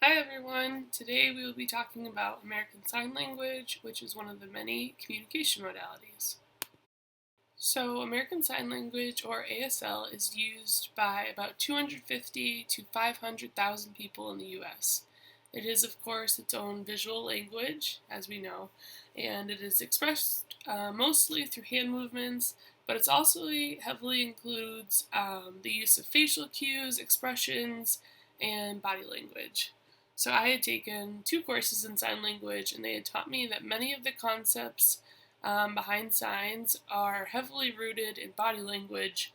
Hi everyone! Today we will be talking about American Sign Language, which is one of the many communication modalities. So, American Sign Language, or ASL, is used by about 250 to 500,000 people in the US. It is, of course, its own visual language, as we know, and it is expressed mostly through hand movements, but it also heavily includes the use of facial cues, expressions, and body language. So I had taken 2 courses in sign language, and they had taught me that many of the concepts behind signs are heavily rooted in body language.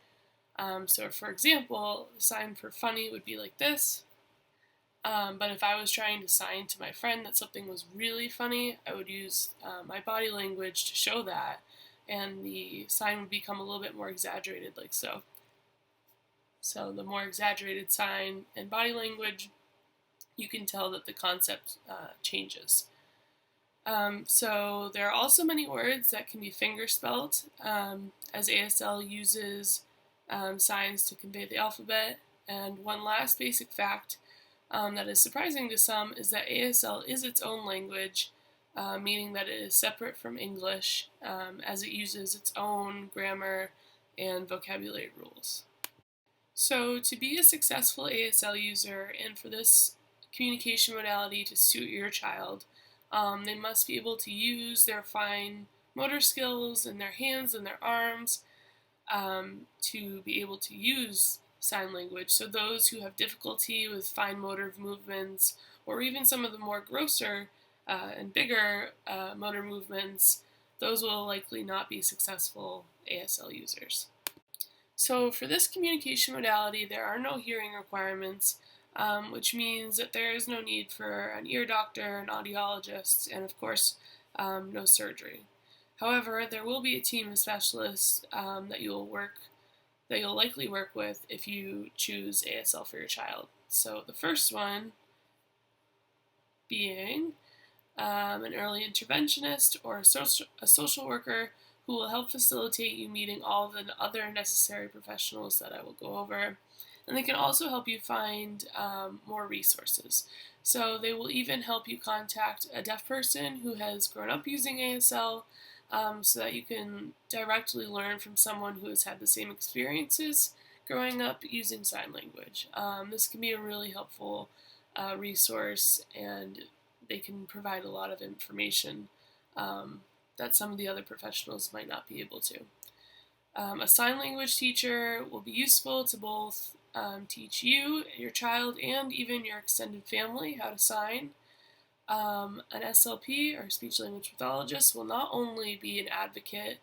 So, for example, the sign for funny would be like this. But if I was trying to sign to my friend that something was really funny, I would use my body language to show that, and the sign would become a little bit more exaggerated, like so. So, the more exaggerated sign and body language, you can tell that the concept changes. So there are also many words that can be fingerspelled, as ASL uses signs to convey the alphabet. And one last basic fact that is surprising to some is that ASL is its own language, meaning that it is separate from English, as it uses its own grammar and vocabulary rules. So to be a successful ASL user and for this communication modality to suit your child, they must be able to use their fine motor skills in their hands and their arms to be able to use sign language. So those who have difficulty with fine motor movements, or even some of the more grosser and bigger motor movements, those will likely not be successful ASL users. So for this communication modality, there are no hearing requirements, which means that there is no need for an ear doctor, an audiologist, and of course, no surgery. However, there will be a team of specialists that you'll likely work with if you choose ASL for your child. So the first one being an early interventionist or a social worker who will help facilitate you meeting all of the other necessary professionals that I will go over. And they can also help you find more resources. So they will even help you contact a deaf person who has grown up using ASL, so that you can directly learn from someone who has had the same experiences growing up using sign language. This can be a really helpful resource, and they can provide a lot of information that some of the other professionals might not be able to. A sign language teacher will be useful to both teach you, your child, and even your extended family how to sign. An SLP, or speech language pathologist, will not only be an advocate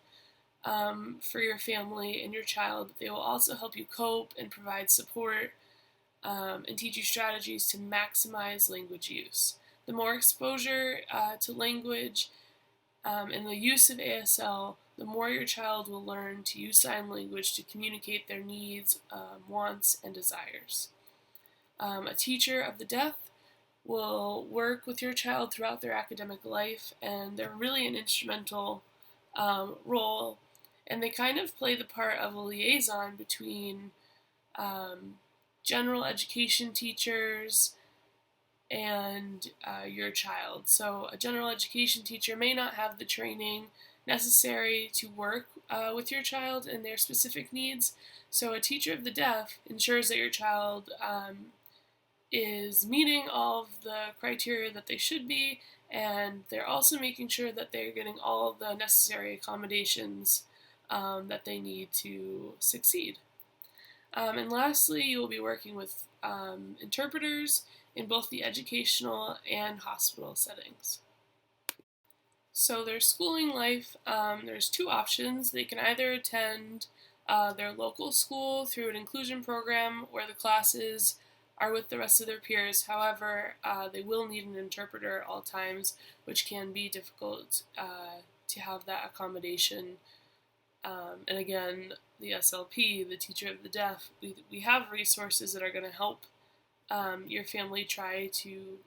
for your family and your child, but they will also help you cope and provide support and teach you strategies to maximize language use. The more exposure to language and the use of ASL, the more your child will learn to use sign language to communicate their needs, wants, and desires. A teacher of the deaf will work with your child throughout their academic life, and they're really an instrumental role, and they kind of play the part of a liaison between general education teachers and your child. So a general education teacher may not have the training necessary to work with your child and their specific needs. So a teacher of the deaf ensures that your child is meeting all of the criteria that they should be, and they're also making sure that they're getting all of the necessary accommodations that they need to succeed. And lastly, you will be working with interpreters in both the educational and hospital settings. So their schooling life, there's 2 options. They can either attend their local school through an inclusion program where the classes are with the rest of their peers. However, they will need an interpreter at all times, which can be difficult to have that accommodation. And again, the SLP, the teacher of the deaf, we have resources that are going to help your family try to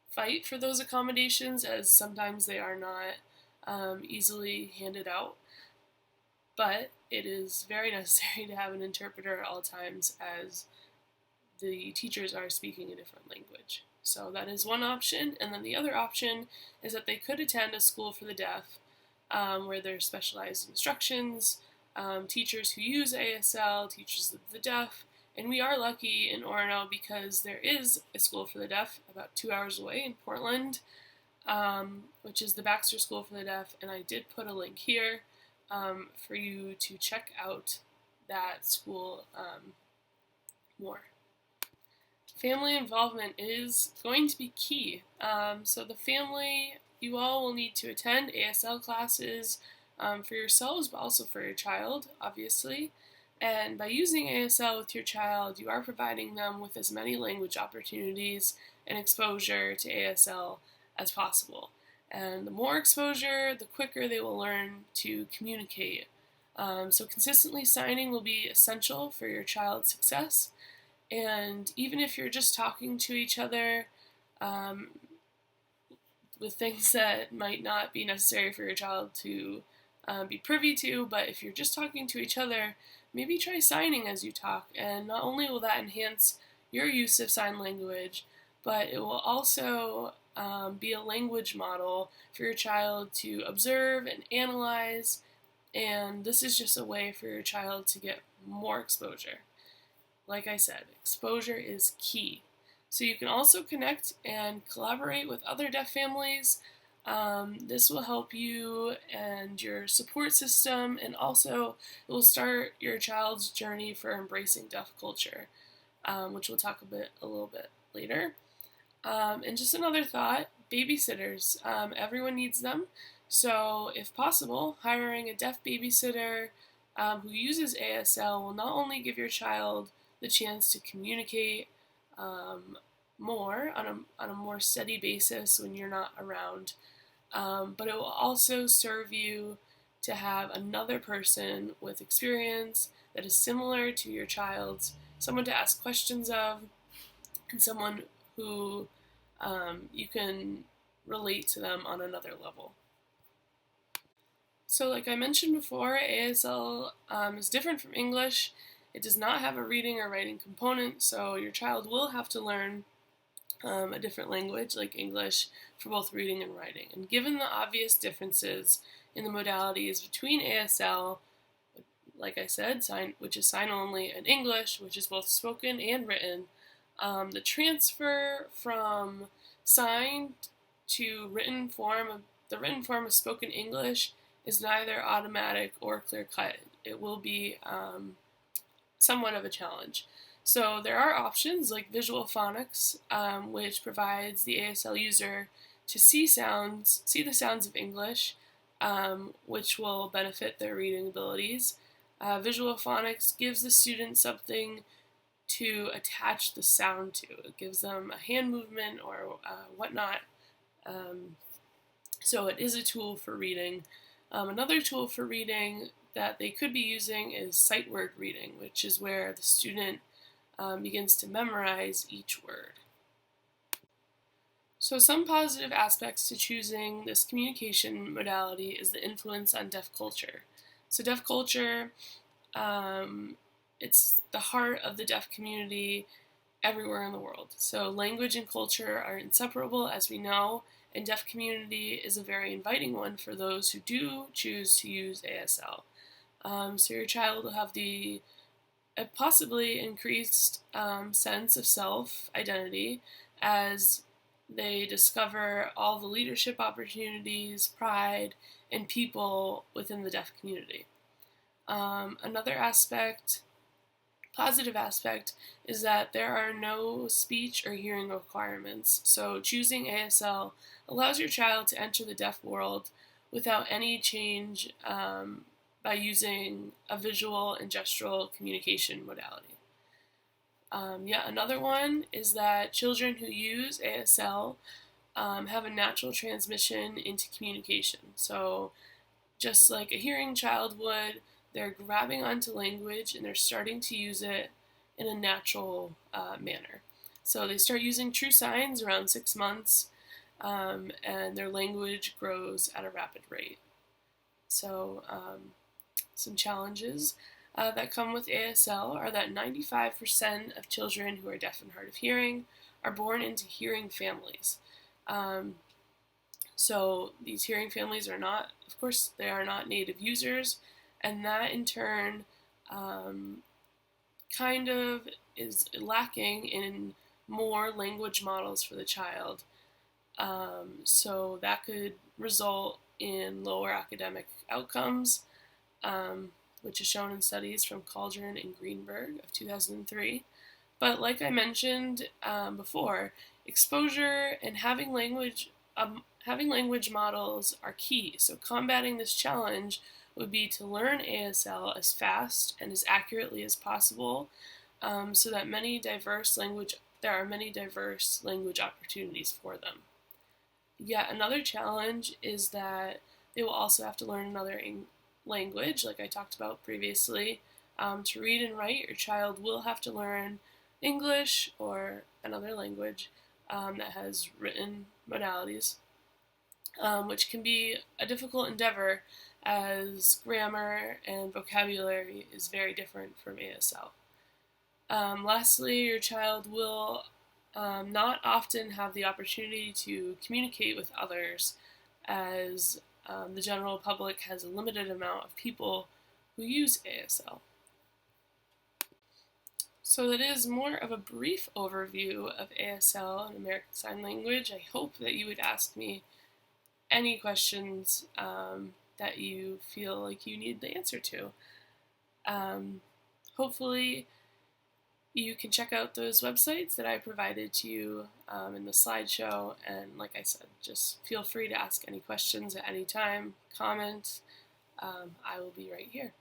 fight for those accommodations, as sometimes they are not easily handed out. But it is very necessary to have an interpreter at all times, as the teachers are speaking a different language. So that is one option, and then the other option is that they could attend a school for the deaf where there's specialized instructions, teachers who use ASL, teachers of the deaf, and we are lucky in Orono because there is a school for the deaf about 2 hours away in Portland, which is the Baxter School for the Deaf, and I did put a link here for you to check out that school more. Family involvement is going to be key. So the family, you all will need to attend ASL classes for yourselves, but also for your child, obviously. And by using ASL with your child, you are providing them with as many language opportunities and exposure to ASL as possible. And the more exposure, the quicker they will learn to communicate. So consistently signing will be essential for your child's success. And even if you're just talking to each other with things that might not be necessary for your child to be privy to, but if you're just talking to each other, maybe try signing as you talk. And not only will that enhance your use of sign language, but it will also be a language model for your child to observe and analyze. And this is just a way for your child to get more exposure. Like I said, exposure is key. So you can also connect and collaborate with other deaf families. This will help you and your support system, and also it will start your child's journey for embracing deaf culture, which we'll talk a little bit later. And just another thought, babysitters. Everyone needs them. So if possible, hiring a deaf babysitter who uses ASL will not only give your child the chance to communicate more on a more steady basis when you're not around, but it will also serve you to have another person with experience that is similar to your child's, someone to ask questions of, and someone who you can relate to them on another level. So like I mentioned before, ASL is different from English. It does not have a reading or writing component, so your child will have to learn a different language like English for both reading and writing. And given the obvious differences in the modalities between ASL, like I said, which is sign only, and English, which is both spoken and written, the transfer from sign to written form, the written form of spoken English, is neither automatic or clear-cut. It will be somewhat of a challenge. So there are options like visual phonics, which provides the ASL user to see the sounds of English, which will benefit their reading abilities. Visual phonics gives the student something to attach the sound to. It gives them a hand movement or whatnot. So it is a tool for reading. Another tool for reading that they could be using is sight word reading, which is where the student begins to memorize each word. So some positive aspects to choosing this communication modality is the influence on deaf culture. So deaf culture, it's the heart of the deaf community everywhere in the world. So language and culture are inseparable, as we know, and deaf community is a very inviting one for those who do choose to use ASL. So your child will have a possibly increased sense of self-identity as they discover all the leadership opportunities, pride, and people within the deaf community. Another positive aspect, is that there are no speech or hearing requirements. So choosing ASL allows your child to enter the deaf world without any change by using a visual and gestural communication modality. Another one is that children who use ASL have a natural transmission into communication. So just like a hearing child would, they're grabbing onto language and they're starting to use it in a natural manner. So they start using true signs around 6 months, and their language grows at a rapid rate. So some challenges that come with ASL are that 95% of children who are deaf and hard of hearing are born into hearing families. So these hearing families are not, of course, they are not native users, and that in turn kind of is lacking in more language models for the child. So that could result in lower academic outcomes, which is shown in studies from Cauldron and Greenberg of 2003. But like I mentioned before, exposure and having language models are key. So combating this challenge would be to learn ASL as fast and as accurately as possible, so that there are many diverse language opportunities for them. Yet another challenge is that they will also have to learn another language, like I talked about previously. To read and write, your child will have to learn English or another language that has written modalities, which can be a difficult endeavor as grammar and vocabulary is very different from ASL. Lastly, your child will not often have the opportunity to communicate with others, as the general public has a limited amount of people who use ASL. So that is more of a brief overview of ASL and American Sign Language. I hope that you would ask me any questions that you feel like you need the answer to. Hopefully you can check out those websites that I provided to you in the slideshow, and like I said, just feel free to ask any questions at any time, comment. I will be right here.